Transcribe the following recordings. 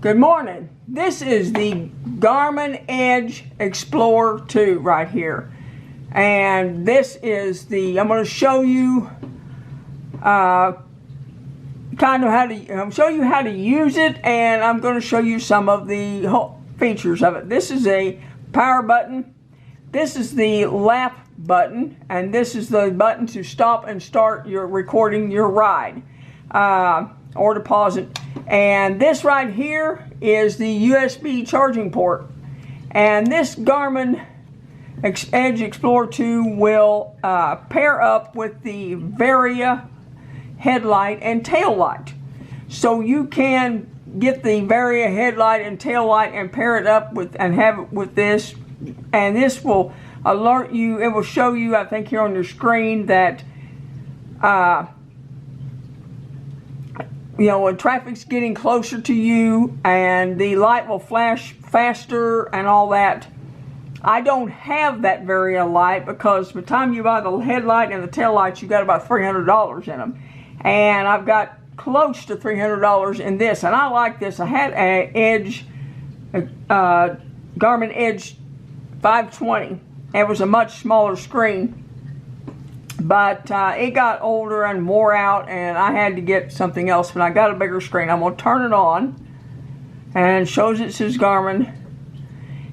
Good morning. This is the Garmin Edge Explore 2 right here. And this is I'm going to show you how to use it, and I'm going to show you some of the features of it. This is a power button. This is the lap button, and this is the button to stop and start recording your ride or to pause it. And this right here is the USB charging port. And this Garmin Edge Explore 2 will pair up with the Varia headlight and tail light. So you can get the Varia headlight and tail light and pair it up with and have it with this. And this will alert you, it will show you, I think here on your screen, that when traffic's getting closer to you, and the light will flash faster and all that. I don't have that Varia light because by the time you buy the headlight and the tail lights, you got about $300 in them. And I've got close to $300 in this, and I like this. I had an Garmin Edge 520. It was a much smaller screen, but it got older and wore out, and I had to get something else. When I got a bigger screen, I'm going to turn it on, and it shows it says Garmin,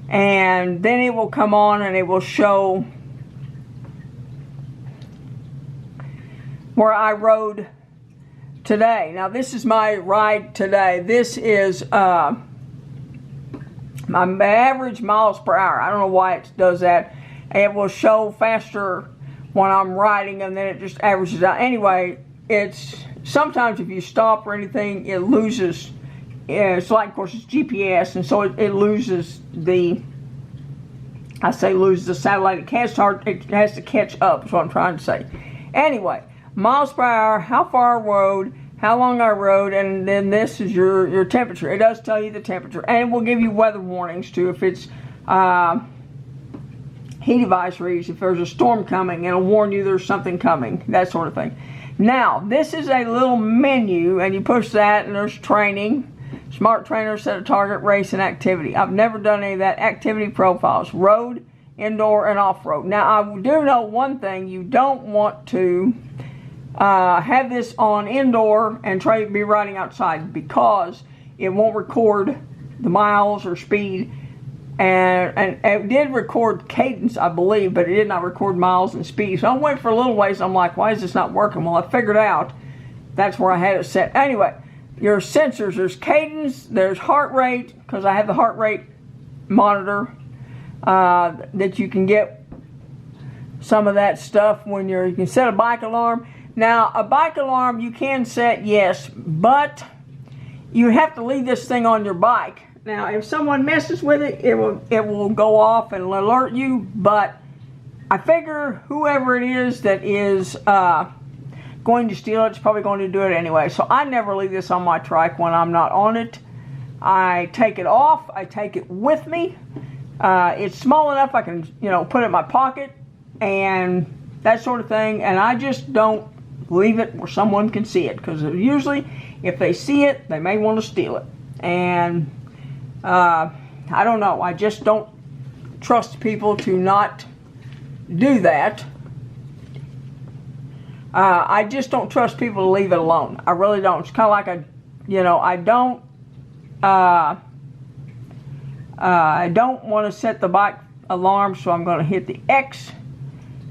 and then it will come on and it will show where I rode today. Now this is my ride today. This is my average miles per hour. I don't know why it does that. It will show faster when I'm riding, and then it just averages out. Anyway, it's sometimes if you stop or anything, it loses. It's like, of course, it's GPS, and so it loses the. I say loses the satellite. It has to catch up. Is what I'm trying to say. Anyway, miles per hour, how far I rode, how long I rode, and then this is your temperature. It does tell you the temperature, and it will give you weather warnings too if it's heat advisories, if there's a storm coming. It'll warn you there's something coming, that sort of thing. Now, this is a little menu, and you push that, and there's training, smart trainer, set a target, race, and activity. I've never done any of that. Activity profiles, road, indoor, and off-road. Now, I do know one thing. You don't want to have this on indoor and be riding outside, because it won't record the miles or speed. And it did record cadence, I believe, but it did not record miles and speed. So I went for a little ways. I'm like, why is this not working? Well, I figured out that's where I had it set. Anyway, your sensors, there's cadence, there's heart rate, because I have the heart rate monitor that you can get some of that stuff when you can set a bike alarm. Now, a bike alarm you can set, yes, but you have to leave this thing on your bike. Now, if someone messes with it, it will go off and alert you, but I figure whoever it is that is going to steal it is probably going to do it anyway. So I never leave this on my trike when I'm not on it. I take it off. I take it with me. It's small enough I can, put it in my pocket and that sort of thing, and I just don't leave it where someone can see it, because usually if they see it, they may want to steal it. And I don't know. I just don't trust people to not do that. I just don't trust people to leave it alone. I really don't. It's kind of like I don't want to set the bike alarm, so I'm going to hit the X,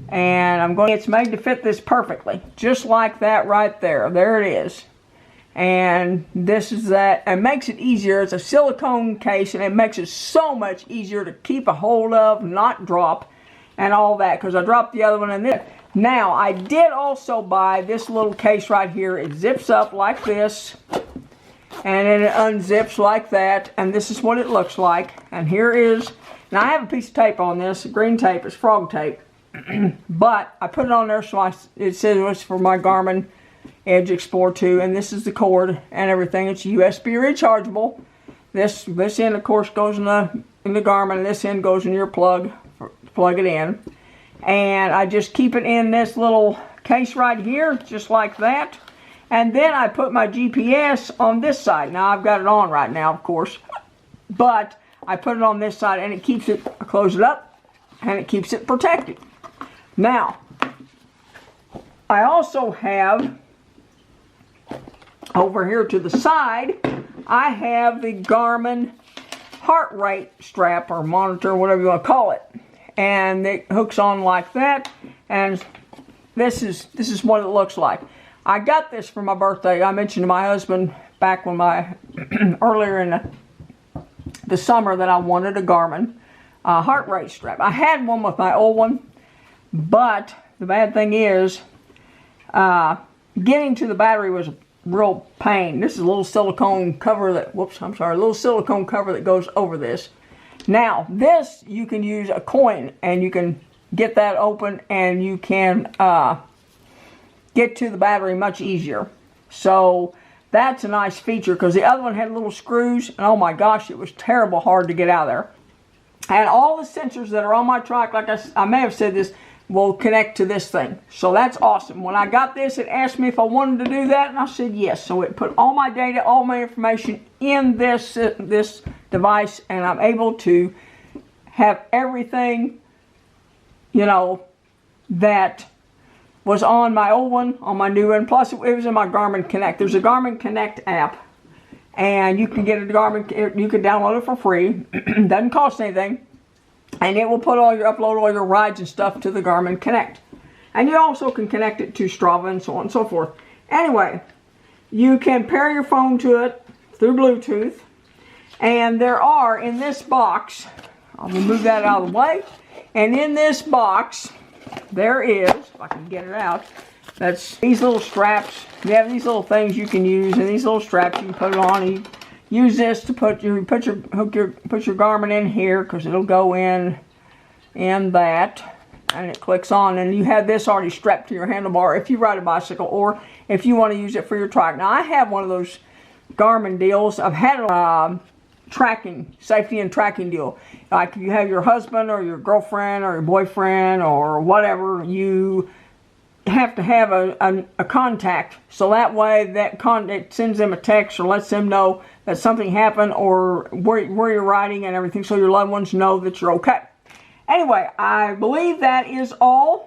and it's made to fit this perfectly, just like that right there. There it is. And this is that. It makes it easier. It's a silicone case, and it makes it so much easier to keep a hold of, not drop, and all that, because I dropped the other one in this. Now, I did also buy this little case right here. It zips up like this, and then it unzips like that, and this is what it looks like. And here is, now I have a piece of tape on this, green tape, it's frog tape, but I put it on there so it says it's for my Garmin Edge Explore 2, and this is the cord and everything. It's USB rechargeable. This end, of course, goes in the Garmin, and this end goes in your plug it in. And I just keep it in this little case right here, just like that. And then I put my GPS on this side. Now I've got it on right now, of course, but I put it on this side and it keeps it, I close it up and it keeps it protected. Now, I also have over here to the side, I have the Garmin heart rate strap or monitor, whatever you want to call it. And it hooks on like that, and this is what it looks like. I got this for my birthday. I mentioned to my husband back when earlier in the summer that I wanted a Garmin heart rate strap. I had one with my old one, but the bad thing is getting to the battery was a real pain. This is a little silicone cover that, a little silicone cover that goes over this. Now, this, you can use a coin and you can get that open and you can get to the battery much easier. So that's a nice feature, because the other one had little screws and oh my gosh, it was terrible hard to get out of there. And all the sensors that are on my trike, like I may have said this, will connect to this thing. So that's awesome. When I got this, it asked me if I wanted to do that, and I said yes. So it put all my data, all my information in this device, and I'm able to have everything, you know, that was on my old one, on my new one. Plus, it was in my Garmin Connect. There's a Garmin Connect app, and you can get a Garmin. You can download it for free. Doesn't cost anything. And it will upload all your rides and stuff to the Garmin Connect. And you also can connect it to Strava and so on and so forth. Anyway, you can pair your phone to it through Bluetooth. And there are, in this box, I'm going to move that out of the way. And in this box, there is, if I can get it out, that's these little straps. You have these little things you can use, and these little straps you can put it on. And you use this to put your Garmin in here, because it'll go in that, and it clicks on, and you have this already strapped to your handlebar if you ride a bicycle or if you want to use it for your trike. Now I have one of those Garmin deals. I've had a safety and tracking deal. Like if you have your husband or your girlfriend or your boyfriend or whatever, you have to have a contact, so that way it sends them a text or lets them know that something happened or where you're riding and everything, so your loved ones know that you're okay. Anyway, I believe that is all